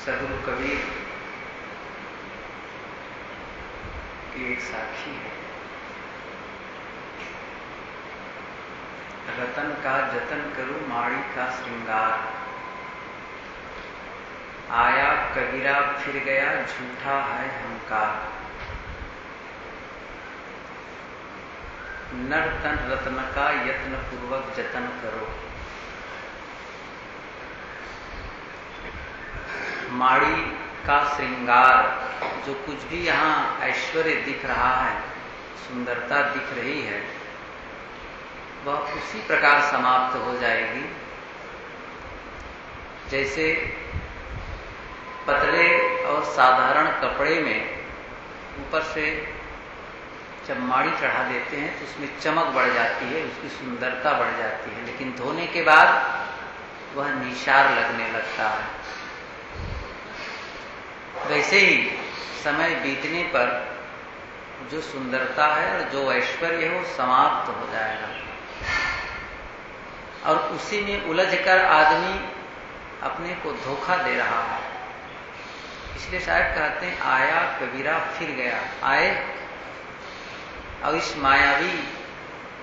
सदगुरु कबीर की एक साखी है। रतन का जतन करूं माड़ी का श्रृंगार, आया कबीरा फिर गया झूठा है अहंकार। नर तन रत्न का यत्न पूर्वक जतन करो, माड़ी का श्रृंगार। जो कुछ भी यहाँ ऐश्वर्य दिख रहा है, सुंदरता दिख रही है, वह उसी प्रकार समाप्त हो जाएगी जैसे पतले और साधारण कपड़े में ऊपर से जब माड़ी चढ़ा देते हैं तो उसमें चमक बढ़ जाती है, उसकी सुंदरता बढ़ जाती है, लेकिन धोने के बाद वह निशार लगने लगता है। वैसे ही समय बीतने पर जो सुंदरता है और जो ऐश्वर्य है वो समाप्त हो जाएगा और उसी में उलझकर आदमी अपने को धोखा दे रहा है। इसलिए शायद कहते हैं आया कबीरा फिर गया। आए और इस मायावी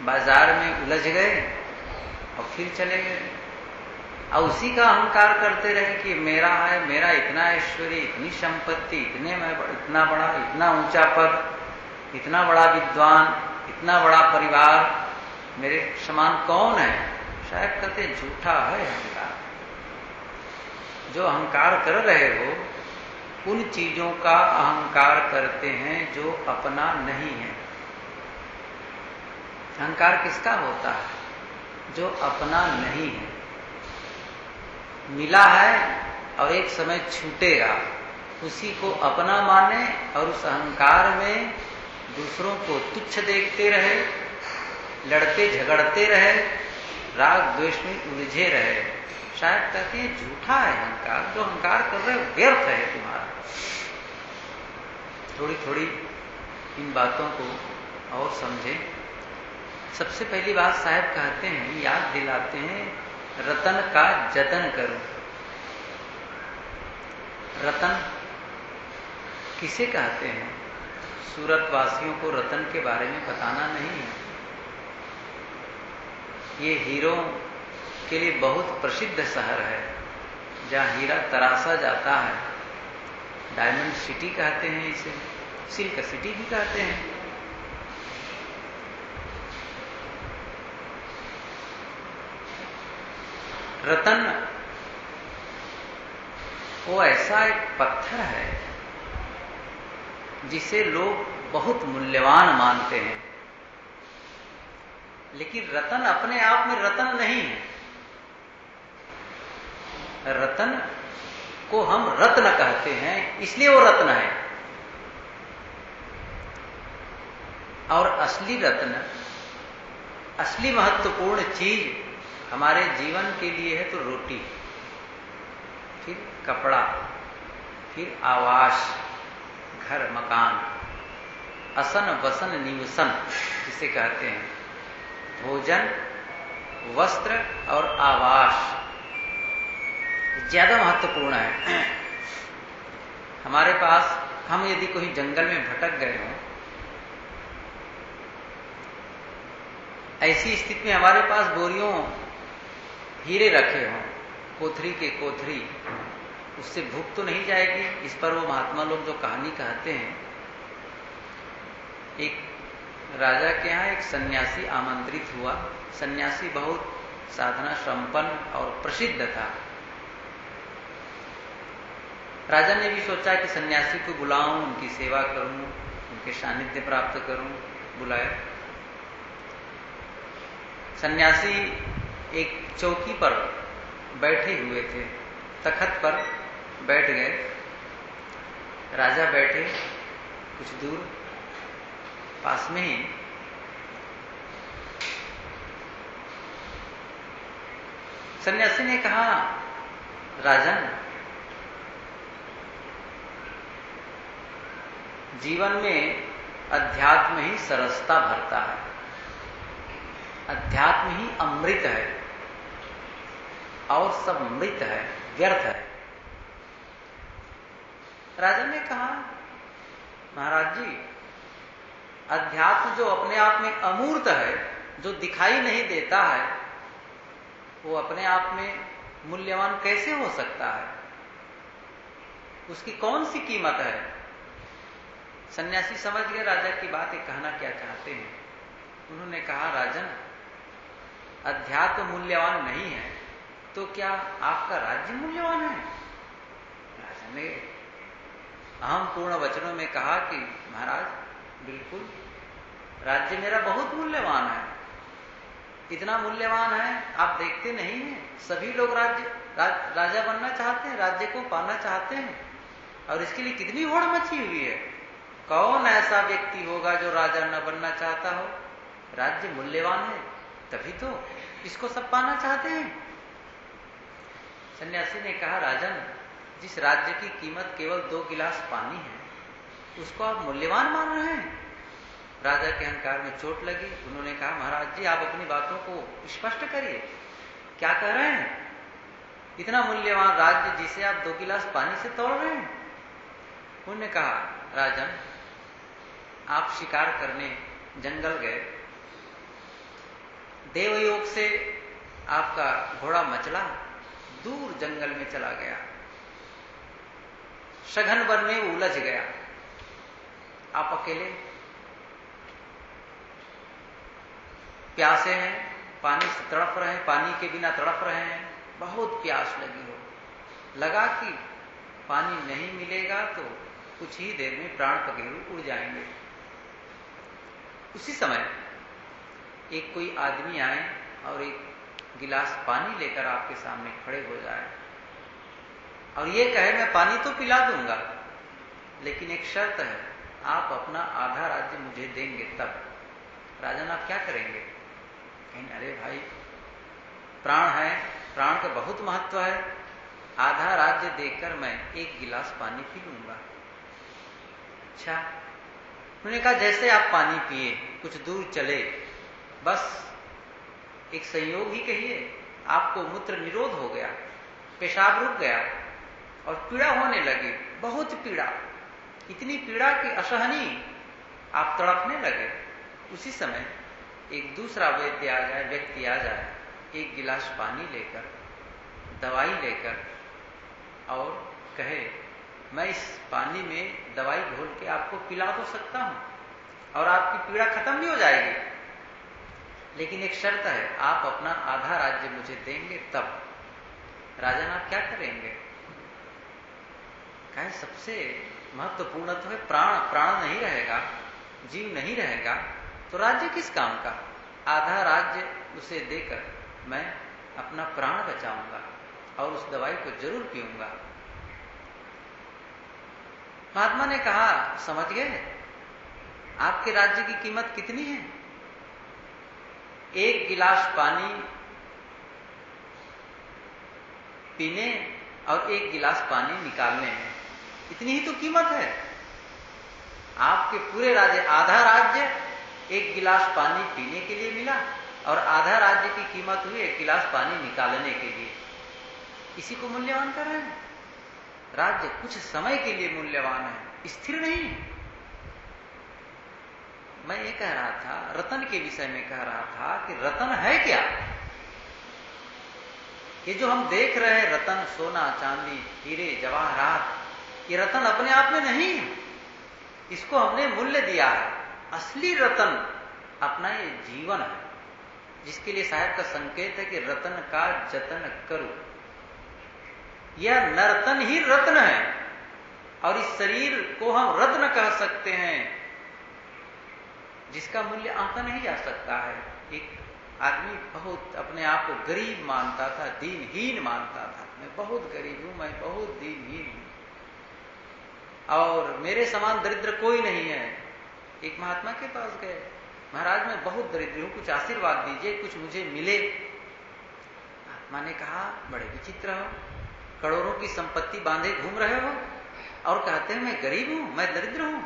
बाजार में उलझ गए और फिर चले गए और उसी का अहंकार करते रहे कि मेरा है, मेरा इतना ऐश्वर्य, इतनी संपत्ति, इतना बड़ा, इतना ऊंचा पद, इतना बड़ा विद्वान, इतना बड़ा परिवार, मेरे समान कौन है। शायद कहते झूठा है अहंकार। जो अहंकार कर रहे हो उन चीजों का अहंकार करते हैं जो अपना नहीं है। अहंकार किसका होता है? जो अपना नहीं है, मिला है और एक समय छूटेगा, उसी को अपना माने और उस अहंकार में दूसरों को तुच्छ देखते रहे, लड़ते झगड़ते रहे, राग द्वेष में उलझे रहे। शायद कहते हैं झूठा है अहंकार। जो अहंकार कर रहे हो व्यर्थ है तुम्हारा। थोड़ी थोड़ी इन बातों को और समझें। सबसे पहली बात साहब कहते हैं, याद दिलाते हैं, रतन का जतन करो। रतन किसे कहते हैं? सूरत वासियों को रतन के बारे में बताना नहीं है। ये हीरों के लिए बहुत प्रसिद्ध शहर है जहां हीरा तराशा जाता है। डायमंड सिटी कहते हैं इसे, सिल्क सिटी भी कहते हैं। रतन वो ऐसा एक पत्थर है जिसे लोग बहुत मूल्यवान मानते हैं, लेकिन रतन अपने आप में रतन नहीं है। रतन को हम रत्न कहते हैं, इसलिए वो रत्न है। और असली रत्न, असली महत्वपूर्ण चीज हमारे जीवन के लिए है तो रोटी, फिर कपड़ा, फिर आवास, घर मकान, असन वसन निवसन जिसे कहते हैं, भोजन, वस्त्र और आवास ज्यादा महत्वपूर्ण है। हमारे पास, हम यदि कोई जंगल में भटक गए हों, ऐसी स्थिति में हमारे पास बोरियों हीरे रखे हों, कोथरी के कोथरी, उससे भूख तो नहीं जाएगी। इस पर वो महात्मा लोग जो कहानी कहते हैं, एक राजा के यहाँ एक सन्यासी आमंत्रित हुआ। सन्यासी बहुत साधना संपन्न और प्रसिद्ध था। राजा ने भी सोचा कि सन्यासी को बुलाऊं, उनकी सेवा करूं, उनके सानिध्य प्राप्त करूं। बुलाया। सन्यासी एक चौकी पर बैठे हुए थे, तखत पर बैठ गए। राजा बैठे कुछ दूर पास में ही। सन्यासी ने कहा, राजन, जीवन में अध्यात्म ही सरसता भरता है, अध्यात्म ही अमृत है और सब मृत है, व्यर्थ है। राजा ने कहा, महाराज जी, अध्यात्म जो अपने आप में अमूर्त है, जो दिखाई नहीं देता है, वो अपने आप में मूल्यवान कैसे हो सकता है? उसकी कौन सी कीमत है? सन्यासी समझ गए राजा की बात, ये कहना क्या चाहते हैं। उन्होंने कहा, राजन, अध्यात्म मूल्यवान नहीं है तो क्या आपका राज्य मूल्यवान है? राजा ने अहम पूर्ण वचनों में कहा कि महाराज, बिल्कुल, राज्य मेरा बहुत मूल्यवान है। इतना मूल्यवान है, आप देखते नहीं हैं, सभी लोग राजा बनना चाहते हैं, राज्य को पाना चाहते हैं, और इसके लिए कितनी होड़ मची हुई है। कौन ऐसा व्यक्ति होगा जो राजा न बनना चाहता हो? राज्य मूल्यवान है, तभी तो इसको सब पाना चाहते हैं। सन्यासी ने कहा, राजन, जिस राज्य की कीमत केवल 2 गिलास पानी है, उसको आप मूल्यवान मान रहे हैं? राजा के अहंकार में चोट लगी। उन्होंने कहा, महाराज जी, आप अपनी बातों को स्पष्ट करिए, क्या कह रहे हैं? इतना मूल्यवान राज्य जिसे आप 2 गिलास पानी से तोड़ रहे हैं? उन्होंने कहा, राजन, आप शिकार करने जंगल गए, देवयोग से आपका घोड़ा मचला, दूर जंगल में चला गया, सघन वन में उलझ गया, आप अकेले प्यासे हैं, पानी से तड़प रहे हैं, पानी के बिना तड़प रहे हैं, बहुत प्यास लगी हो, लगा कि पानी नहीं मिलेगा तो कुछ ही देर में प्राण पखेरु उड़ जाएंगे। उसी समय एक कोई आदमी आए और एक गिलास पानी लेकर आपके सामने खड़े हो जाए और ये कहे, मैं पानी तो पिला दूंगा, लेकिन एक शर्त है, आप अपना आधा राज्य मुझे देंगे तब। राजन, आप क्या करेंगे? कहेंगे, अरे भाई, प्राण है, प्राण का बहुत महत्व है, आधा राज्य देकर मैं 1 गिलास पानी पी लूंगा। अच्छा, उन्होंने कहा, जैसे आप पानी पिए, कुछ दूर चले, बस एक संयोग ही कहिए, आपको मूत्र निरोध हो गया, पेशाब रुक गया और पीड़ा होने लगी, बहुत पीड़ा, इतनी पीड़ा कि असहनीय, आप तड़पने लगे। उसी समय एक दूसरा व्यक्ति आ जाए, 1 गिलास पानी लेकर, दवाई लेकर, और कहे, मैं इस पानी में दवाई घोल के आपको पिला तो सकता हूं और आपकी पीड़ा खत्म भी हो जाएगी, लेकिन एक शर्त है, आप अपना आधा राज्य मुझे देंगे तब। राजन, आप क्या करेंगे? कहे, सबसे महत्वपूर्ण तो है प्राण, प्राण नहीं रहेगा, जीव नहीं रहेगा तो राज्य किस काम का? आधा राज्य उसे देकर मैं अपना प्राण बचाऊंगा और उस दवाई को जरूर पीऊंगा। महात्मा ने कहा, समझ गए, आपके राज्य की कीमत कितनी है? 1 गिलास पानी पीने और 1 गिलास पानी निकालने में इतनी ही तो कीमत है। आपके पूरे राज्य, आधा राज्य 1 गिलास पानी पीने के लिए मिला और आधा राज्य की कीमत हुई 1 गिलास पानी निकालने के लिए। इसी को मूल्यवान कर रहे हैं। राज्य कुछ समय के लिए मूल्यवान है, स्थिर नहीं है। मैं ये कह रहा था, रतन के विषय में कह रहा था कि रतन है क्या? ये जो हम देख रहे हैं रतन, सोना, चांदी, हीरे, जवाहरात, ये रतन अपने आप में नहीं है, इसको हमने मूल्य दिया है। असली रतन अपना ये जीवन है, जिसके लिए साहब का संकेत है कि रतन का जतन करो। यह नर्तन ही रत्न है और इस शरीर को हम रत्न कह सकते हैं, जिसका मूल्य आंका नहीं जा सकता है। एक आदमी बहुत अपने आप को गरीब मानता था, दीनहीन मानता था, मैं बहुत गरीब हूं, मैं बहुत दीनहीन हूं और मेरे समान दरिद्र कोई नहीं है। एक महात्मा के पास गए, महाराज मैं बहुत दरिद्र हूं, कुछ आशीर्वाद दीजिए, कुछ मुझे मिले। महात्मा ने कहा, बड़े विचित्र हो, करोड़ों की संपत्ति बांधे घूम रहे हो और कहते हैं मैं गरीब हूं, मैं दरिद्र हूं।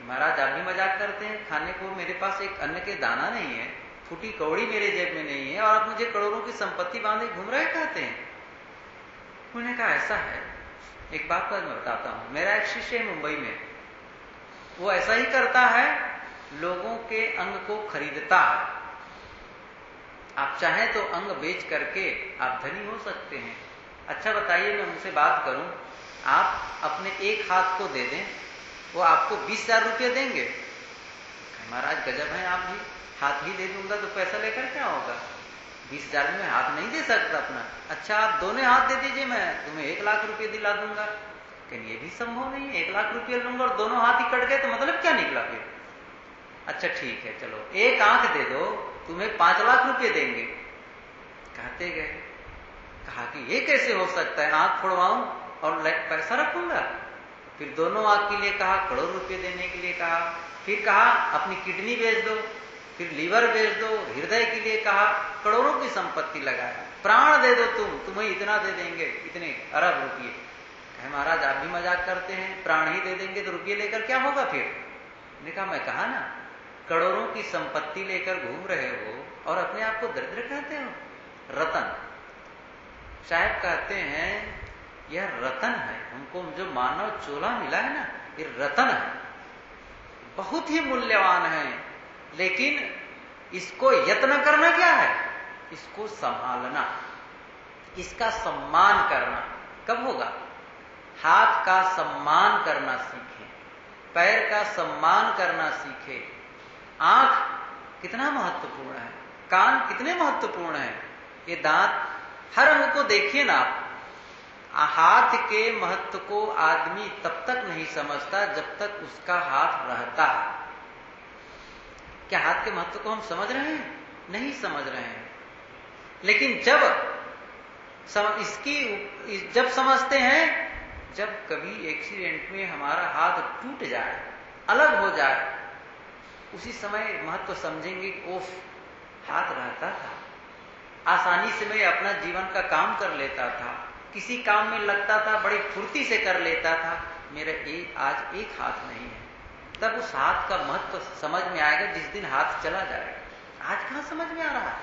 महाराज आप भी मजाक करते हैं, खाने को मेरे पास एक अन्न के दाना नहीं है, फूटी कौड़ी मेरे जेब में नहीं है और आप मुझे करोड़ों की संपत्ति बांधे घूम रहे कहते हैं। उन्होंने कहा, ऐसा है, एक बात तो मैं बताता हूं, मेरा एक शिष्य है मुंबई में, वो ऐसा ही करता है, लोगों के अंग को खरीदता है। आप चाहें तो अंग बेच करके आप धनी हो सकते हैं। अच्छा बताइए, मैं उनसे बात करूं, आप अपने एक हाथ को दे दें, वो आपको 20,000 रुपये देंगे? महाराज गजब है आप भी, हाथ ही दे दूंगा तो पैसा लेकर क्या होगा? 20,000 में हाथ नहीं दे सकता अपना। अच्छा आप दोनों हाथ दे दीजिए, मैं तुम्हें 1 लाख रुपये दिला दूंगा। लेकिन ये भी संभव नहीं है, 1 लाख रुपये लूंगा और दोनों हाथ ही कट गए तो मतलब क्या निकला फिर? अच्छा ठीक है, चलो एक आंख दे दो, तुम्हें 5 लाख रुपये देंगे। कहते गए, कहा कि ये कैसे हो सकता है, आंख फोड़वाऊं और पैसा रखूंगा? फिर दोनों आंख के लिए कहा, करोड़ रुपये देने के लिए कहा। फिर कहा अपनी किडनी बेच दो, फिर लीवर बेच दो, हृदय के लिए कहा, करोड़ों की संपत्ति लगाया। प्राण दे दो, तुम्हें इतना दे देंगे, इतने अरब रुपये। कहे महाराज आप भी मजाक करते हैं, प्राण ही दे देंगे तो रुपये लेकर क्या होगा फिर? ने कहा मैं कहा ना, करोड़ों की संपत्ति लेकर घूम रहे हो और अपने आप को दरिद्र कहते हो। रतन शायद कहते हैं यह रतन है, हमको जो मानव चोला मिला है ना, ये रतन है, बहुत ही मूल्यवान है। लेकिन इसको यत्न करना क्या है? इसको संभालना, इसका सम्मान करना। कब होगा? हाथ का सम्मान करना सीखे, पैर का सम्मान करना सीखे। आंख कितना महत्वपूर्ण है, कान कितने महत्वपूर्ण है, ये दांत, हर अंग को देखिए ना आप। हाथ के महत्व को आदमी तब तक नहीं समझता जब तक उसका हाथ रहता है। क्या हाथ के महत्व को हम समझ रहे हैं? नहीं समझ रहे हैं। लेकिन जब समझते हैं, जब कभी एक्सीडेंट में हमारा हाथ टूट जाए, अलग हो जाए, उसी समय महत्व समझेंगे कि ओफ, हाथ रहता था, आसानी से मैं अपना जीवन का काम कर लेता था, किसी काम में लगता था बड़ी फुर्ती से कर लेता था, मेरा आज एक हाथ नहीं है। तब उस हाथ का महत्व समझ में आएगा जिस दिन हाथ चला जाएगा। आज कहां समझ में आ रहा है?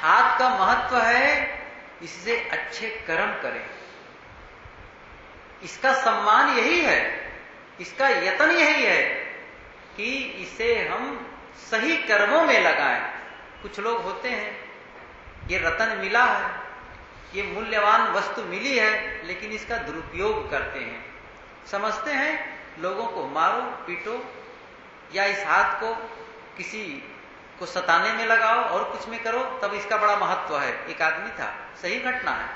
हाथ का महत्व है, इससे अच्छे कर्म करें, इसका सम्मान यही है, इसका यत्न यही है कि इसे हम सही कर्मों में लगाएं। कुछ लोग होते हैं, ये रतन मिला है, ये मूल्यवान वस्तु मिली है, लेकिन इसका दुरुपयोग करते हैं। समझते हैं लोगों को मारो पीटो, या इस हाथ को किसी को सताने में लगाओ और कुछ में करो, तब इसका बड़ा महत्व है। एक आदमी था, सही घटना है,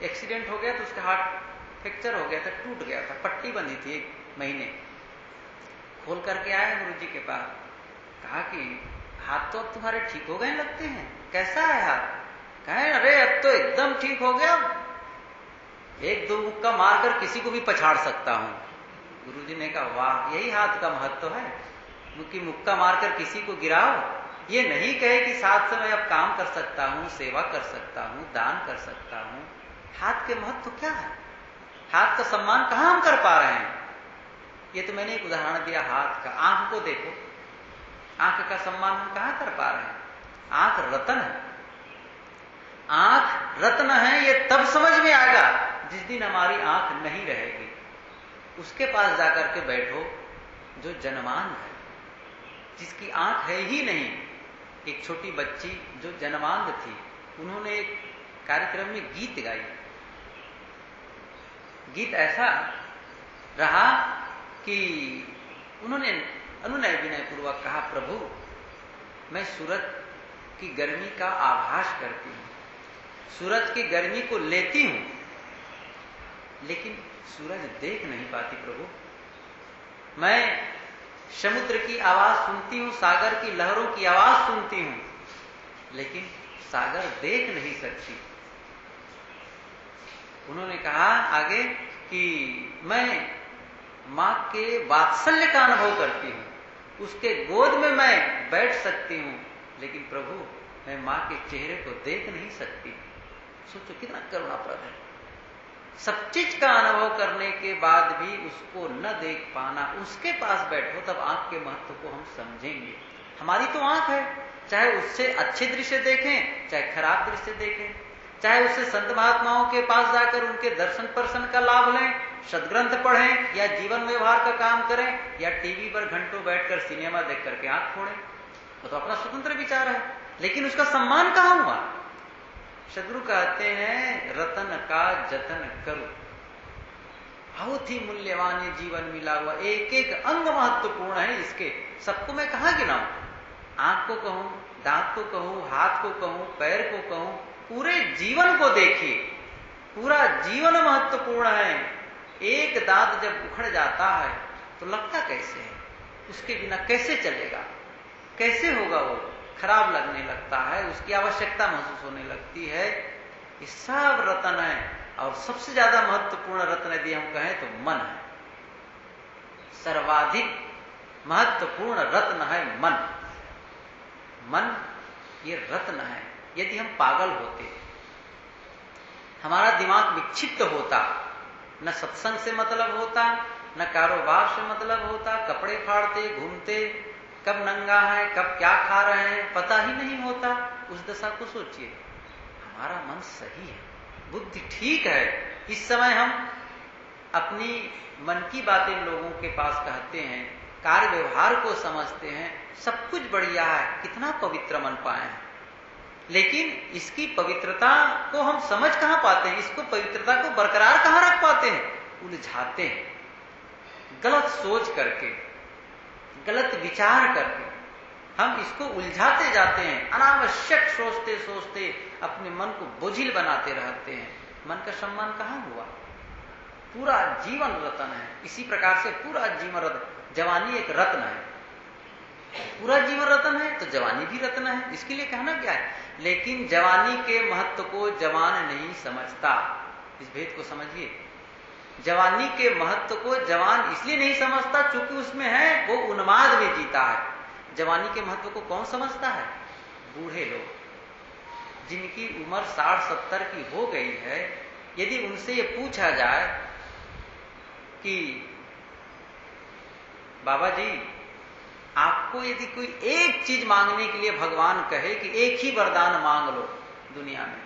एक्सीडेंट हो गया तो उसका हाथ फ्रैक्चर हो गया था, टूट गया था, पट्टी बंधी थी 1 महीने। खोल करके आया गुरुजी के पास, कहा कि हाथ तो अब तुम्हारे ठीक हो गए लगते हैं, कैसा है हाथ? कहे अरे अब तो एकदम ठीक हो गया, 1-2 मुक्का मारकर किसी को भी पछाड़ सकता हूं। गुरुजी ने कहा वाह, यही हाथ का महत्व है कि मुक्का मारकर किसी को गिराओ। ये नहीं कहे कि साथ से मैं अब काम कर सकता हूं, सेवा कर सकता हूं, दान कर सकता हूं। हाथ के महत्व क्या है? हाथ का सम्मान कहां हम कर पा रहे हैं? ये तो मैंने एक उदाहरण दिया हाथ का। आंख को देखो, आंख का सम्मान हम कहां कर पा रहे हैं? आंख रत्न है, आंख रत्न है। ये तब समझ में आएगा जिस दिन हमारी आंख नहीं रहेगी। उसके पास जाकर के बैठो जो जन्मांध है, जिसकी आंख है ही नहीं। एक छोटी बच्ची जो जन्मांध थी, उन्होंने एक कार्यक्रम में गीत गाई। गीत ऐसा रहा कि उन्होंने अनुनय विनय पूर्वक कहा, प्रभु मैं सूरज की गर्मी का आभास करती हूं, सूरज की गर्मी को लेती हूं, लेकिन सूरज देख नहीं पाती प्रभु। मैं समुद्र की आवाज सुनती हूं, सागर की लहरों की आवाज सुनती हूं, लेकिन सागर देख नहीं सकती। उन्होंने कहा आगे कि मैं मां के वात्सल्य का अनुभव करती हूं, उसके गोद में मैं बैठ सकती हूं, लेकिन प्रभु मैं मां के चेहरे को देख नहीं सकती। सोचो कितना करुणाप्रद है। सब चीज का अनुभव करने के बाद भी उसको न देख पाना। उसके पास बैठो तब आंख के महत्व को हम समझेंगे। हमारी तो आंख है, चाहे उससे अच्छे दृश्य देखें चाहे खराब दृश्य देखें। चाहे उससे संत महात्माओं के पास जाकर उनके दर्शन पर्शन का लाभ लें, सदग्रंथ पढ़ें, या जीवन व्यवहार का काम करें, या टीवी पर घंटों बैठकर सिनेमा देख करके आंख फोड़ें, वो तो अपना स्वतंत्र विचार है, लेकिन उसका सम्मान कहां हुआ? सदगुरु कहते हैं रतन का जतन करो, बहुत ही मूल्यवान ये जीवन मिला हुआ, एक एक अंग महत्वपूर्ण है इसके, सबको मैं कहां गिनाऊं? आंख को कहूं, दांत को कहूं, हाथ को कहूं, पैर को कहूं, पूरे जीवन को देखिए, पूरा जीवन महत्वपूर्ण है। एक दांत जब उखड़ जाता है तो लगता कैसे है, उसके बिना कैसे चलेगा, कैसे होगा, वो खराब लगने लगता है, उसकी आवश्यकता महसूस होने लगती है। ये सब रतन है, और सबसे ज्यादा महत्वपूर्ण रत्न यदि हम कहें तो मन है, सर्वाधिक महत्वपूर्ण रत्न है मन। मन ये रत्न है। यदि हम पागल होते, हमारा दिमाग विक्षिप्त होता, न सत्संग से मतलब होता, न कारोबार से मतलब होता, कपड़े फाड़ते घूमते, कब नंगा है, कब क्या खा रहे हैं पता ही नहीं होता, उस दशा को सोचिए। हमारा मन सही है, बुद्धि ठीक है, इस समय हम अपनी मन की बातें लोगों के पास कहते हैं, कार्य व्यवहार को समझते हैं, सब कुछ बढ़िया है, कितना पवित्र मन पाए हैं, लेकिन इसकी पवित्रता को हम समझ कहां पाते हैं, इसको पवित्रता को बरकरार कहां रख पाते हैं? उलझाते हैं, गलत सोच करके, गलत विचार करके हम इसको उलझाते जाते हैं, अनावश्यक सोचते सोचते अपने मन को बोझिल बनाते रहते हैं। मन का सम्मान कहां हुआ? पूरा जीवन रत्न है। इसी प्रकार से पूरा जीवन रत्न, जवानी एक रत्न है, पूरा जीवन रत्न है तो जवानी भी रत्न है, इसके लिए कहना क्या है? लेकिन जवानी के महत्व को जवान नहीं समझता, इस भेद को समझिए। जवानी के महत्व को जवान इसलिए नहीं समझता चूंकि उसमें है, वो उन्माद में जीता है। जवानी के महत्व को कौन समझता है? बूढ़े लोग, जिनकी उम्र 60-70 की हो गई है। यदि उनसे ये पूछा जाए कि बाबा जी, आपको यदि कोई एक चीज मांगने के लिए भगवान कहे कि एक ही वरदान मांग लो दुनिया में,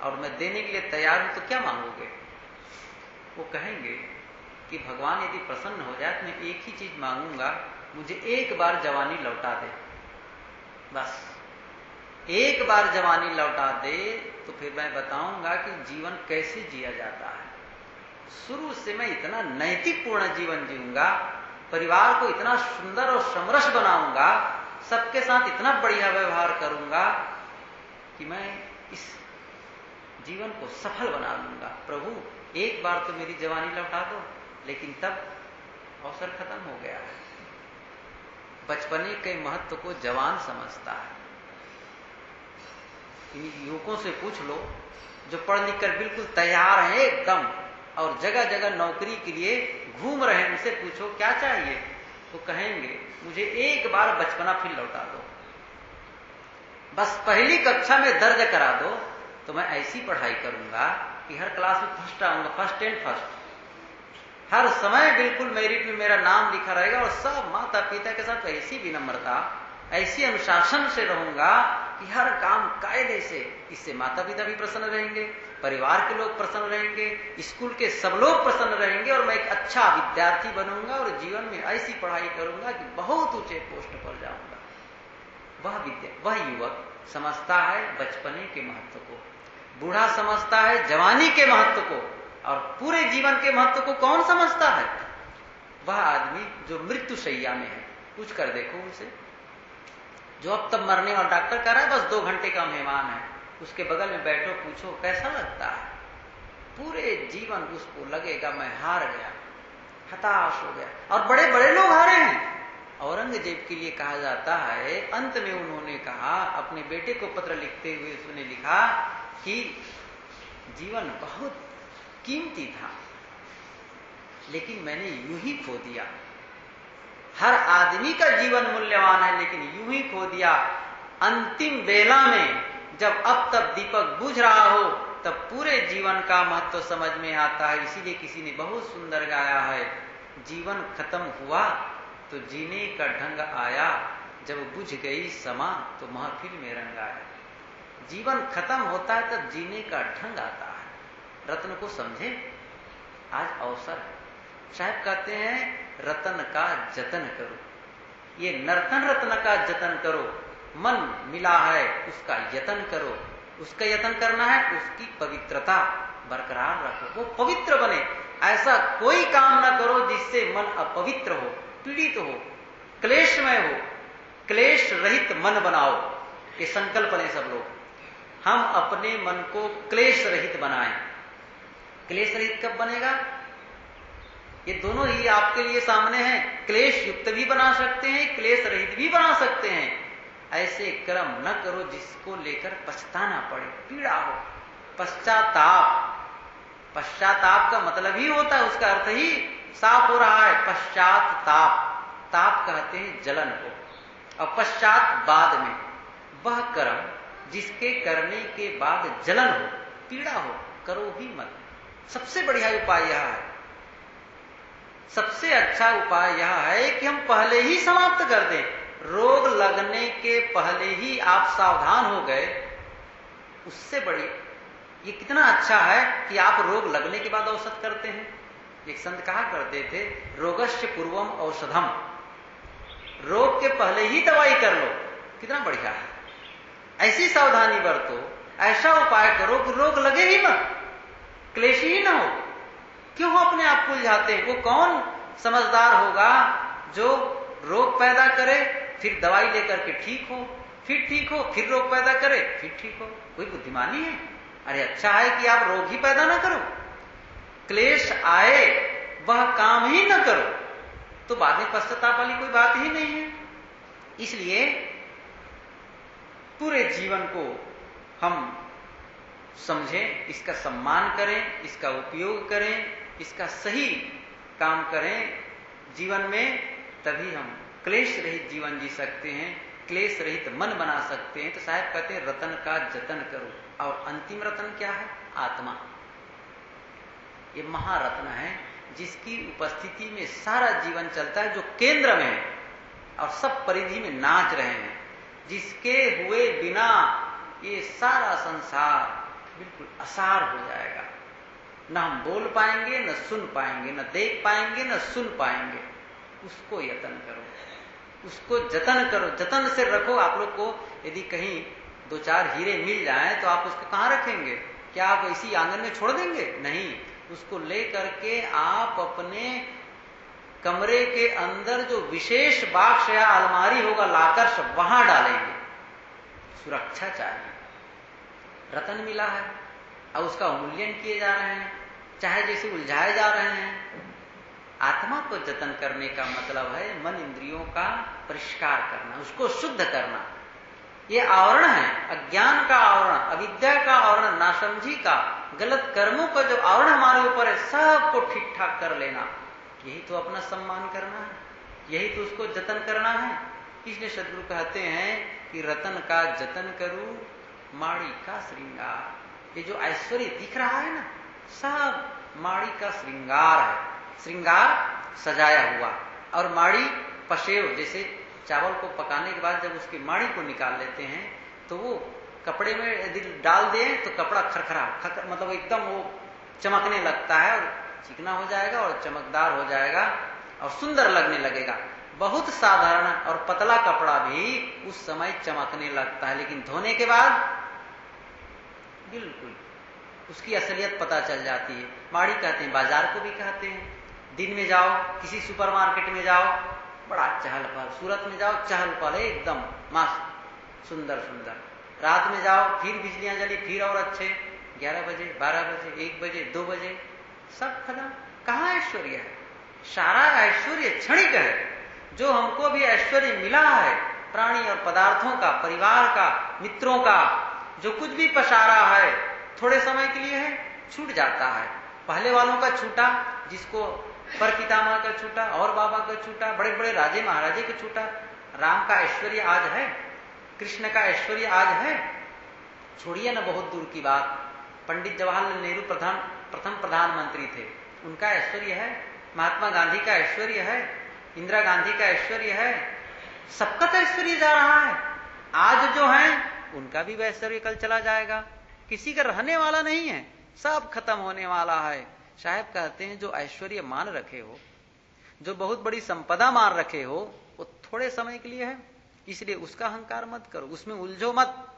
और मैं देने के लिए तैयार हूं, तो क्या मांगोगे? वो कहेंगे कि भगवान यदि प्रसन्न हो जाए तो मैं एक ही चीज मांगूंगा, मुझे एक बार जवानी लौटा दे, बस एक बार जवानी लौटा दे तो फिर मैं बताऊंगा कि जीवन कैसे जिया जाता है। शुरू से मैं इतना नैतिकपूर्ण जीवन जीऊंगा, परिवार को इतना सुंदर और समरस बनाऊंगा, सबके साथ इतना बढ़िया व्यवहार करूंगा कि मैं इस जीवन को सफल बना लूंगा। प्रभु एक बार तो मेरी जवानी लौटा दो। लेकिन तब अवसर खत्म हो गया है। बचपने के महत्व को जवान समझता है। इन युवकों से पूछ लो जो पढ़ लिख कर बिल्कुल तैयार हैं एकदम, और जगह जगह नौकरी के लिए घूम रहे हैं, उनसे पूछो क्या चाहिए, तो कहेंगे मुझे एक बार बचपना फिर लौटा दो, बस पहली कक्षा में दर्ज करा दो, तो मैं ऐसी पढ़ाई करूंगा कि हर क्लास में फर्स्ट आऊंगा, फर्स्ट एंड फर्स्ट, हर समय बिल्कुल मेरिट में मेरा नाम लिखा रहेगा, और सब माता पिता के साथ ऐसी विनम्रता, ऐसी अनुशासन से रहूंगा कि हर काम कायदे से। इससे माता पिता भी प्रसन्न रहेंगे, परिवार के लोग प्रसन्न रहेंगे, स्कूल के सब लोग प्रसन्न रहेंगे, और मैं एक अच्छा विद्यार्थी बनूंगा और जीवन में ऐसी पढ़ाई करूंगा कि बहुत ऊंचे पोस्ट पर जाऊंगा। वह युवक समझता है बचपने के महत्व को, बूढ़ा समझता है जवानी के महत्व को, और पूरे जीवन के महत्व को कौन समझता है? वह आदमी जो मृत्यु शैया में है। पूछ कर देखो उनसे, जो अब तब मरने और डॉक्टर कह रहा है बस 2 घंटे का मेहमान है, उसके बगल में बैठो, पूछो कैसा लगता है? पूरे जीवन उसको लगेगा मैं हार गया, हताश हो गया। और बड़े बड़े लोग हारे हैं। औरंगजेब के लिए कहा जाता है, अंत में उन्होंने कहा, अपने बेटे को पत्र लिखते हुए उसने लिखा कि जीवन बहुत कीमती था, लेकिन मैंने यूं ही खो दिया। हर आदमी का जीवन मूल्यवान है, लेकिन यूं ही खो दिया। अंतिम बेला में जब अब तक दीपक बुझ रहा हो, तब पूरे जीवन का महत्व समझ में आता है। इसीलिए किसी ने बहुत सुंदर गाया है, जीवन खत्म हुआ तो जीने का ढंग आया, जब बुझ गई समा तो महफिल में रंग आया। जीवन खत्म होता है तब जीने का ढंग आता है। रत्न को समझे, आज अवसर है। साहब कहते हैं रतन का जतन करो, ये नर्तन रत्न का जतन करो। मन मिला है उसका यतन करो, उसका यतन करना है, उसकी पवित्रता बरकरार रखो, वो पवित्र बने। ऐसा कोई काम ना करो जिससे मन अपवित्र हो, पीड़ित हो, क्लेशमय हो। क्लेश रहित मन बनाओ, ये संकल्प लें सब लोग। हम अपने मन को क्लेश रहित बनाएं। क्लेश रहित कब बनेगा? ये दोनों ही आपके लिए सामने हैं। क्लेश युक्त भी बना सकते हैं, क्लेश रहित भी बना सकते हैं। ऐसे कर्म न करो जिसको लेकर पछताना पड़े, पीड़ा हो। पश्चाताप, पश्चाताप का मतलब ही होता है, उसका अर्थ ही साफ हो रहा है। पश्चाताप, ताप कहते हैं जलन को, और पश्चात बाद में। वह कर्म जिसके करने के बाद जलन हो, पीड़ा हो, करो ही मत। सबसे बढ़िया उपाय यह है, सबसे अच्छा उपाय यह है कि हम पहले ही समाप्त कर दें। रोग लगने के पहले ही आप सावधान हो गए, उससे बड़ी ये कितना अच्छा है कि आप रोग लगने के बाद औषध करते हैं। एक संत कहा करते थे, रोगस्य पूर्वम औषधम, रोग के पहले ही दवाई कर लो। कितना बढ़िया है। ऐसी सावधानी बरतो, ऐसा उपाय करो कि रोग लगे ही मत, क्लेश ही ना हो। क्यों अपने आप को उलझाते हैं? वो कौन समझदार होगा जो रोग पैदा करे, फिर दवाई लेकर के ठीक हो, फिर ठीक हो, फिर रोग पैदा करे, फिर ठीक हो? कोई बुद्धिमानी है? अरे अच्छा है कि आप रोग ही पैदा ना करो, क्लेश आए वह काम ही ना करो, तो बाद में पश्चाताप वाली कोई बात ही नहीं है। इसलिए पूरे जीवन को हम समझें, इसका सम्मान करें, इसका उपयोग करें, इसका सही काम करें जीवन में, तभी हम क्लेश रहित जीवन जी सकते हैं, क्लेश रहित मन बना सकते हैं। तो साहब कहते हैं रतन का जतन करो। और अंतिम रतन क्या है? आत्मा। ये महारत्न है जिसकी उपस्थिति में सारा जीवन चलता है, जो केंद्र में है और सब परिधि में नाच रहे हैं, जिसके हुए बिना ये सारा संसार बिल्कुल असार हो जाएगा। न हम बोल पाएंगे, न सुन पाएंगे, न देख पाएंगे, न सुन पाएंगे। उसको यतन करो, उसको जतन करो, जतन से रखो। आप लोग को यदि कहीं 2-4 हीरे मिल जाएं तो आप उसको कहां रखेंगे? क्या आप इसी आंगन में छोड़ देंगे? नहीं, उसको ले करके आप अपने कमरे के अंदर जो विशेष बाक्स या अलमारी होगा लाकर वहां डालेंगे। सुरक्षा चाहिए। रतन मिला है और उसका अवमूल्यन किए जा रहे हैं, चाहे जैसे उलझाए जा रहे हैं। आत्मा को जतन करने का मतलब है मन इंद्रियों का परिष्कार करना, उसको शुद्ध करना। ये आवरण है, अज्ञान का आवरण, अविद्या का आवरण, नासमझी का, गलत कर्मों का जो आवरण हमारे ऊपर है, सबको ठीक ठाक कर लेना। यही तो अपना सम्मान करना है, यही तो उसको जतन करना है। इसलिए सदगुरु कहते हैं कि रतन का जतन करूं, माड़ी का श्रृंगार। ये जो ऐश्वर्य दिख रहा है ना, सब माड़ी का श्रृंगार है। श्रृंगार सजाया हुआ, और माड़ी पसेव, जैसे चावल को पकाने के बाद जब उसकी माड़ी को निकाल लेते हैं तो वो कपड़े में यदि डाल दें तो कपड़ा खरखरा मतलब एकदम वो चमकने लगता है, और चिकना हो जाएगा और चमकदार हो जाएगा और सुंदर लगने लगेगा। बहुत साधारण और पतला कपड़ा भी उस समय चमकने लगता है, लेकिन धोने के बाद बिल्कुल उसकी असलियत पता चल जाती है। माड़ी कहते हैं, बाजार को भी कहते हैं। दिन में जाओ, किसी सुपरमार्केट में जाओ, बड़ा चहल पहल, सूरत में जाओ चहल पहल एकदम मस्त, सुंदर सुंदर। रात में जाओ, फिर बिजलियां जली, फिर और अच्छे, 11 बजे, 12 बजे, 1 बजे, 2 बजे, सब खत्म। कहाँ ऐश्वर्य है? सारा ऐश्वर्य क्षणिक है। जो हमको भी ऐश्वर्य मिला है, प्राणी और पदार्थों का, परिवार का, मित्रों का, जो कुछ भी पसारा है, थोड़े समय के लिए है, छूट जाता है। पहले वालों का छूटा, जिसको पर पितामह का छूटा और बाबा का छूटा, बड़े बड़े राजे महाराजे का छूटा। राम का ऐश्वर्य आज है, कृष्ण का ऐश्वर्य आज है, छोड़िए ना बहुत दूर की बात। पंडित जवाहरलाल नेहरू प्रथम प्रधानमंत्री थे, उनका ऐश्वर्य है। महात्मा गांधी का ऐश्वर्य है, इंदिरा गांधी का ऐश्वर्य है, सबका तो ऐश्वर्य जा रहा है। आज जो है उनका भी ऐश्वर्य कल चला जाएगा, किसी का रहने वाला नहीं है, सब खत्म होने वाला है। साहब कहते हैं जो ऐश्वर्य मान रखे हो, जो बहुत बड़ी संपदा मान रखे हो, वो थोड़े समय के लिए है, इसलिए उसका अहंकार मत करो, उसमें उलझो मत।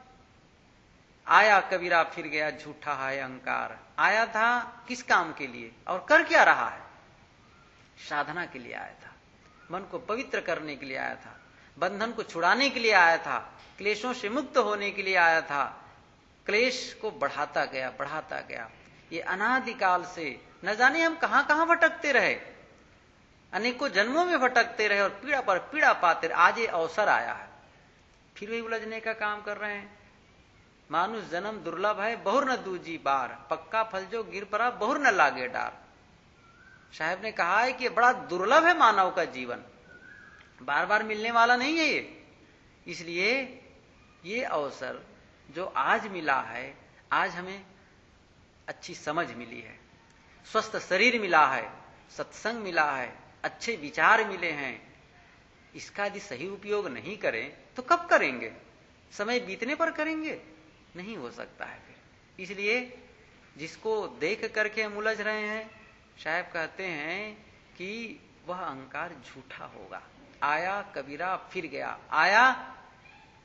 आया कबीरा फिर गया झूठा है अहंकार। आया था किस काम के लिए और कर क्या रहा है? साधना के लिए आया था, मन को पवित्र करने के लिए आया था, बंधन को छुड़ाने के लिए आया था, क्लेशों से मुक्त होने के लिए आया था। क्लेश को बढ़ाता गया। ये अनादिकाल से न जाने हम कहां कहां भटकते रहे, अनेकों जन्मों में भटकते रहे और पीड़ा पर पीड़ा पाते रहे। आज ये अवसर आया है, फिर भी उलझने का काम कर रहे हैं। मानुष जन्म दुर्लभ है, बहुर न दूजी बार, पक्का फल जो गिर पड़ा बहुर न लागे डार। साहब ने कहा है कि बड़ा दुर्लभ है मानव का जीवन, बार बार मिलने वाला नहीं है ये। इसलिए ये अवसर जो आज मिला है, आज हमें अच्छी समझ मिली है, स्वस्थ शरीर मिला है, सत्संग मिला है, अच्छे विचार मिले हैं, इसका यदि सही उपयोग नहीं करें तो कब करेंगे? समय बीतने पर करेंगे? नहीं हो सकता है फिर। इसलिए जिसको देख करके हम उलझ रहे हैं, साहब कहते हैं कि वह अहंकार झूठा होगा। आया कबीरा फिर गया, आया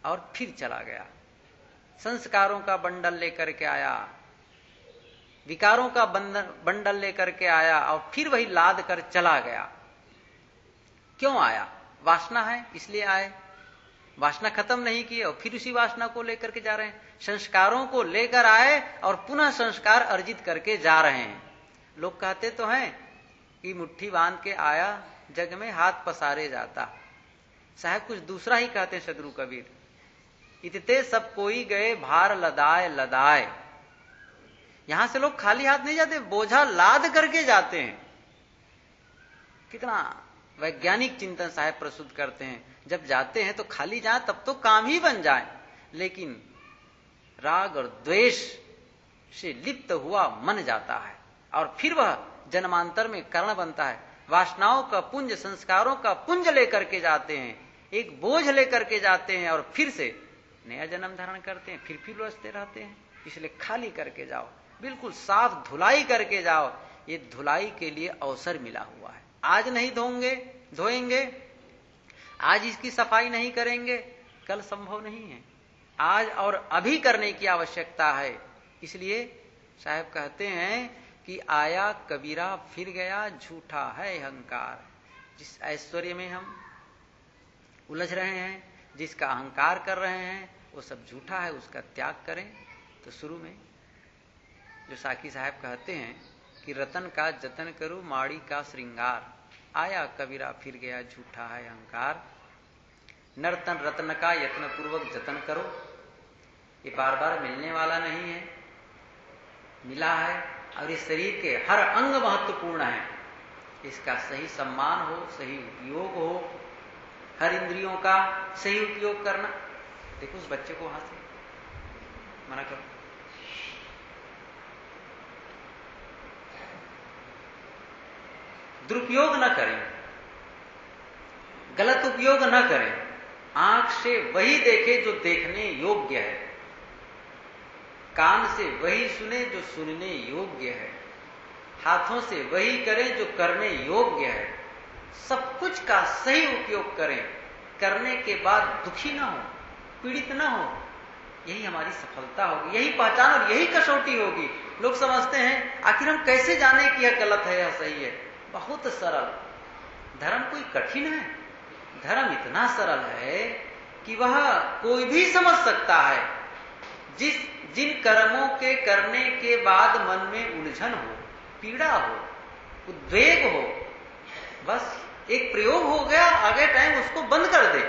और फिर चला गया। संस्कारों का बंडल लेकर के आया, विकारों का बंडल लेकर के आया और फिर वही लाद कर चला गया। क्यों आया? वासना है इसलिए आए, वासना खत्म नहीं की और फिर उसी वासना को लेकर के जा रहे हैं। संस्कारों को लेकर आए और पुनः संस्कार अर्जित करके जा रहे हैं। लोग कहते तो हैं कि मुट्ठी बांध के आया जग में हाथ पसारे जाता। साहब कुछ दूसरा ही कहते हैं सदगुरु कबीर, इतते सब कोई गए भार लदाए लदाए। यहां से लोग खाली हाथ नहीं जाते, बोझा लाद करके जाते हैं। कितना वैज्ञानिक चिंतन साहब प्रस्तुत करते हैं। जब जाते हैं तो खाली जाए तब तो काम ही बन जाए, लेकिन राग और द्वेष से लिप्त हुआ मन जाता है और फिर वह जन्मांतर में कारण बनता है। वासनाओं का पुंज, संस्कारों का पुंज लेकर के जाते हैं, एक बोझ लेकर के जाते हैं और फिर से नया जन्म धारण करते हैं, फिर उलझते रहते हैं। इसलिए खाली करके जाओ, बिल्कुल साफ धुलाई करके जाओ। ये धुलाई के लिए अवसर मिला हुआ है। आज नहीं धोएंगे, आज इसकी सफाई नहीं करेंगे, कल संभव नहीं है। आज और अभी करने की आवश्यकता है। इसलिए साहब कहते हैं कि आया कबीरा फिर गया झूठा है अहंकार। जिस ऐश्वर्य में हम उलझ रहे हैं, जिसका अहंकार कर रहे हैं, वो सब झूठा है, उसका त्याग करें। तो शुरू में जो साकी साहब कहते हैं कि रतन का जतन करूं माड़ी का श्रृंगार, आया कबीरा फिर गया झूठा है अहंकार। नर्तन रत्न का यत्न पूर्वक जतन करो, ये बार बार मिलने वाला नहीं है, मिला है और इस शरीर के हर अंग महत्वपूर्ण है। इसका सही सम्मान हो, सही उपयोग हो, हर इंद्रियों का सही उपयोग करना। देखो उस बच्चे को वहां से मना करो। दुरुपयोग न करें, गलत उपयोग न करें। आंख से वही देखे जो देखने योग्य है, कान से वही सुने जो सुनने योग्य है, हाथों से वही करें जो करने योग्य है। सब कुछ का सही उपयोग करें, करने के बाद दुखी ना हो, पीड़ित ना हो। यही हमारी सफलता होगी, यही पहचान और यही कसौटी होगी। लोग समझते हैं आखिर हम कैसे जाने कि यह गलत है या सही है। बहुत सरल। धर्म कोई कठिन है? धर्म इतना सरल है कि वह कोई भी समझ सकता है। जिन कर्मों के करने के बाद मन में उलझन हो, पीड़ा हो, उद्वेग हो, बस एक प्रयोग हो गया, आगे टाइम उसको बंद कर दे।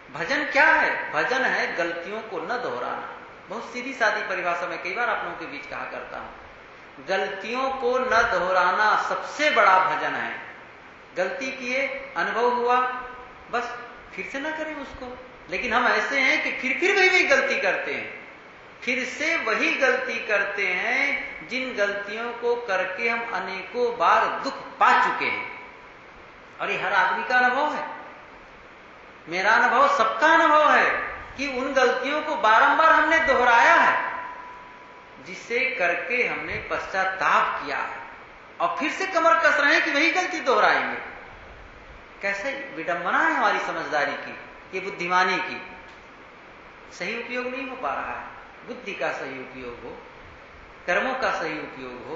भजन क्या है? भजन है गलतियों को न दोहराना। बहुत सीधी सादी परिभाषा में कई बार आप लोगों के बीच कहा करता हूं, गलतियों को न दोहराना सबसे बड़ा भजन है। गलती किए, अनुभव हुआ, बस फिर से ना करें उसको। लेकिन हम ऐसे हैं कि फिर वही गलती करते हैं, फिर से वही गलती करते हैं जिन गलतियों को करके हम अनेकों बार दुख पा चुके हैं। और ये हर आदमी का अनुभव है, मेरा अनुभव, सबका अनुभव है। कि उन गलतियों को बारंबार हमने दोहराया है, जिसे करके हमने पश्चाताप किया है, और फिर से कमर कस रहे हैं कि वही गलती दोहराएंगे। कैसे विडंबना है हमारी समझदारी की, ये बुद्धिमानी की। सही उपयोग नहीं हो पा रहा है। बुद्धि का सही उपयोग हो, कर्मों का सही उपयोग हो,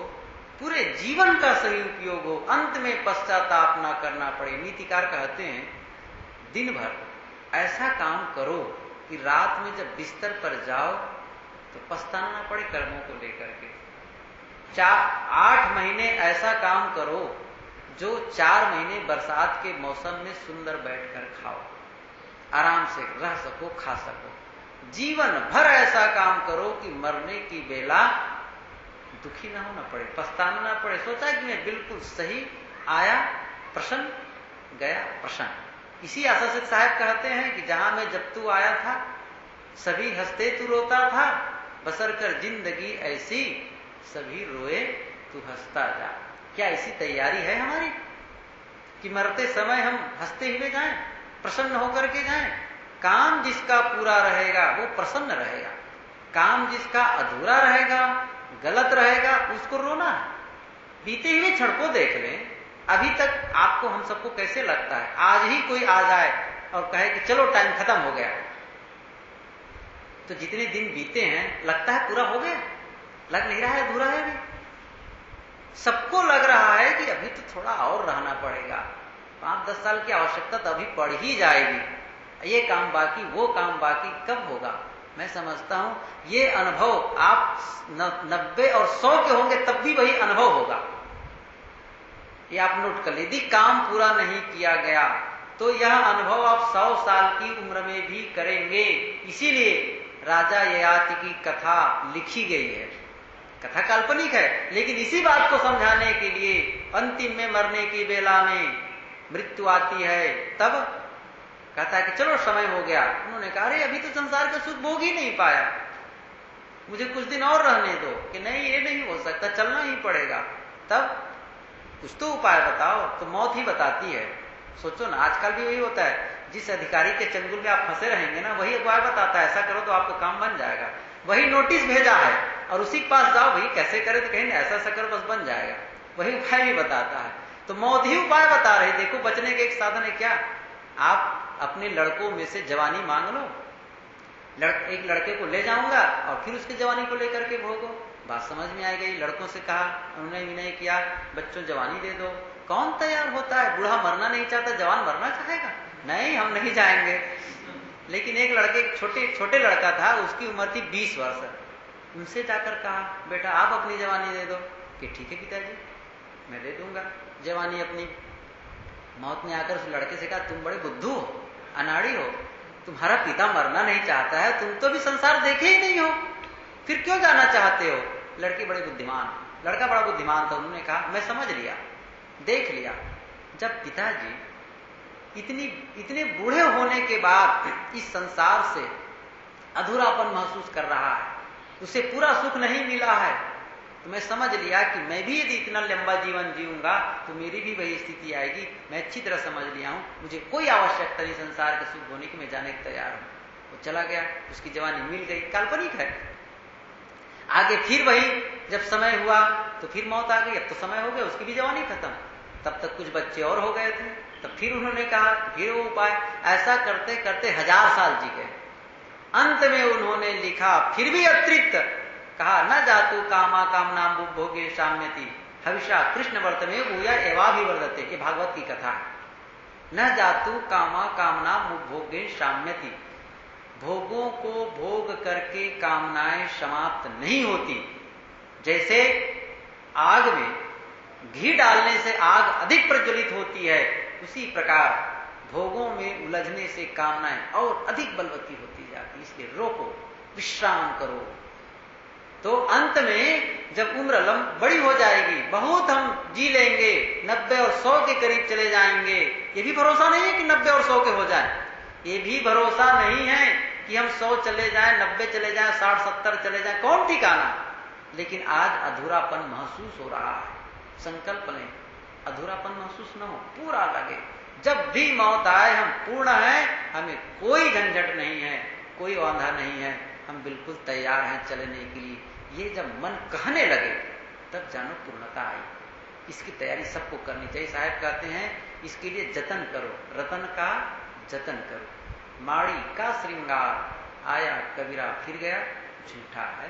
पूरे जीवन का सही उपयोग हो, अंत में पश्चाताप ना करना पड़े। नीतिकार कहते हैं दिन भर ऐसा काम करो कि रात में जब बिस्तर पर जाओ तो पछताना ना पड़े कर्मों को लेकर के। 8 महीने ऐसा काम करो जो 4 महीने बरसात के मौसम में सुंदर बैठकर खाओ, आराम से रह सको, खा सको। जीवन भर ऐसा काम करो कि मरने की बेला दुखी ना होना पड़े, पछताना ना पड़े। सोचा कि मैं बिल्कुल सही आया प्रसन्न, गया प्रसन्न। इसी आशा से साहब कहते हैं कि जहां मैं जब तू आया था सभी हंसते तू रोता था, बसर कर जिंदगी ऐसी सभी रोए तू हंसता जा। क्या ऐसी तैयारी है हमारी कि मरते समय हम हंसते हुए जाएं, प्रसन्न होकर के जाएं? काम जिसका पूरा रहेगा वो प्रसन्न रहेगा, काम जिसका अधूरा रहेगा, गलत रहेगा, उसको रोना है। बीते हुए क्षण को देख लें, अभी तक आपको हम सबको कैसे लगता है? आज ही कोई आ जाए और कहे कि चलो टाइम खत्म हो गया, तो जितने दिन बीते हैं लगता है पूरा हो गया? लग नहीं रहा है अधूरा है अभी। सबको लग रहा है कि अभी तो थोड़ा और रहना पड़ेगा, 5-10 साल की आवश्यकता तो अभी पड़ ही जाएगी, ये काम बाकी, वो काम बाकी, कब होगा? मैं समझता हूं ये अनुभव आप 90 और 100 के होंगे तब भी वही अनुभव होगा। ये आप नोट कर लीजिए, यदि काम पूरा नहीं किया गया तो यह अनुभव आप 100 साल की उम्र में भी करेंगे। इसीलिए राजा ययाति की कथा लिखी गई है। कथा काल्पनिक है, लेकिन इसी बात को समझाने के लिए अंतिम में मरने की बेला में मृत्यु आती है, तब कहता है कि चलो समय हो गया। उन्होंने कहा अरे अभी तो संसार का सुख भोग ही नहीं पाया, मुझे कुछ दिन और रहने दो। कि नहीं, ये नहीं हो सकता, चलना ही पड़ेगा। तब कुछ तो उपाय बताओ। तो मौत ही बताती है। सोचो ना, आजकल भी वही होता है, जिस अधिकारी के चंगुल में आप फंसे रहेंगे ना, वही उपाय बताता है, ऐसा करो तो आपका काम बन जाएगा। वही नोटिस भेजा है और उसी के पास जाओ, भाई कैसे करे, तो कहेंगे ऐसा ऐसा करो बस बन जाएगा। वही उपाय भी बताता है। तो मौत ही उपाय बता रही। देखो बचने के एक साधन है क्या? आप अपने लड़कों में से जवानी मांग लो, एक लड़के को ले जाऊंगा और फिर उसकी जवानी को लेकर के भोगो। बात समझ में आ गई। लड़कों से कहा, उन्होंने विनय किया, बच्चों जवानी दे दो। कौन तैयार होता है? बूढ़ा मरना नहीं चाहता, जवान मरना चाहेगा? नहीं, हम नहीं जाएंगे। लेकिन एक लड़के, छोटे लड़का था, उसकी उम्र थी 20 वर्ष। उनसे जाकर कहा, बेटा आप अपनी जवानी दे दो। कि ठीक है पिताजी, मैं दे दूंगा जवानी अपनी। मौत ने आकर उस लड़के से कहा, तुम बड़े बुद्धू हो, अनाड़ी हो, तुम्हारा पिता मरना नहीं चाहता है, तुम तो भी संसार देखे ही नहीं हो, फिर क्यों जाना चाहते हो? लड़की बड़े बुद्धिमान, लड़का बड़ा बुद्धिमान था। उन्होंने कहा मैं समझ लिया, देख लिया, जब पिताजी इतने बूढ़े होने के बाद इस संसार से अधूरापन महसूस कर रहा है, उसे पूरा सुख नहीं मिला है, तो मैं समझ लिया कि मैं भी यदि इतना लंबा जीवन जीऊंगा तो मेरी भी वही स्थिति आएगी। मैं अच्छी तरह समझ लिया हूं, मुझे कोई आवश्यकता नहीं संसार के सुख होने की, मैं जाने को तैयार हूं। वो चला गया, उसकी जवानी मिल गई। काल्पनिक है। आगे फिर वही, जब समय हुआ तो फिर मौत आ गई। अब तो समय हो गया, उसकी भी जवानी खत्म। तब तक कुछ बच्चे और हो गए थे। तब फिर उन्होंने कहा, फिर वो उपाय। ऐसा करते करते 1000 साल जी गए। अंत में उन्होंने लिखा, फिर भी अतृप्त, कहा न जातु कामा कामनाम भोगे साम्यति हविषा कृष्ण वर्त में भूया एवाभिवर्धते। ये भागवत की कथा है। न जातु कामा कामनाम भोगे साम्यति, भोगों को भोग करके कामनाएं समाप्त नहीं होती। जैसे आग में घी डालने से आग अधिक प्रज्वलित होती है, उसी प्रकार भोगों में उलझने से कामनाएं और अधिक बलवती होती जाती। इसलिए रोको, विश्राम करो। तो अंत में जब उम्र बड़ी हो जाएगी, बहुत हम जी लेंगे, 90 और 100 के करीब चले जाएंगे। ये भी भरोसा नहीं है कि 90 और 100 के हो जाए। ये भी भरोसा नहीं है कि हम 100 चले जाएं, 90 चले जाएं, 60-70 चले जाएं, कौन ठिकाना। लेकिन आज अधूरापन महसूस हो रहा है। संकल्प लें, अधूरापन महसूस न हो, पूरा लगे। जब भी मौत आए हम पूर्ण हैं, हमें कोई झंझट नहीं है, कोई वांधा नहीं है, हम बिल्कुल तैयार हैं चलने के लिए, ये जब मन कहने लगे तब जानो पूर्णता आई। इसकी तैयारी सबको करनी चाहिए। साहब कहते हैं इसके लिए जतन करो, रतन का जतन करो। माड़ी का श्रृंगार, आया कबीरा फिर गया, झूठा है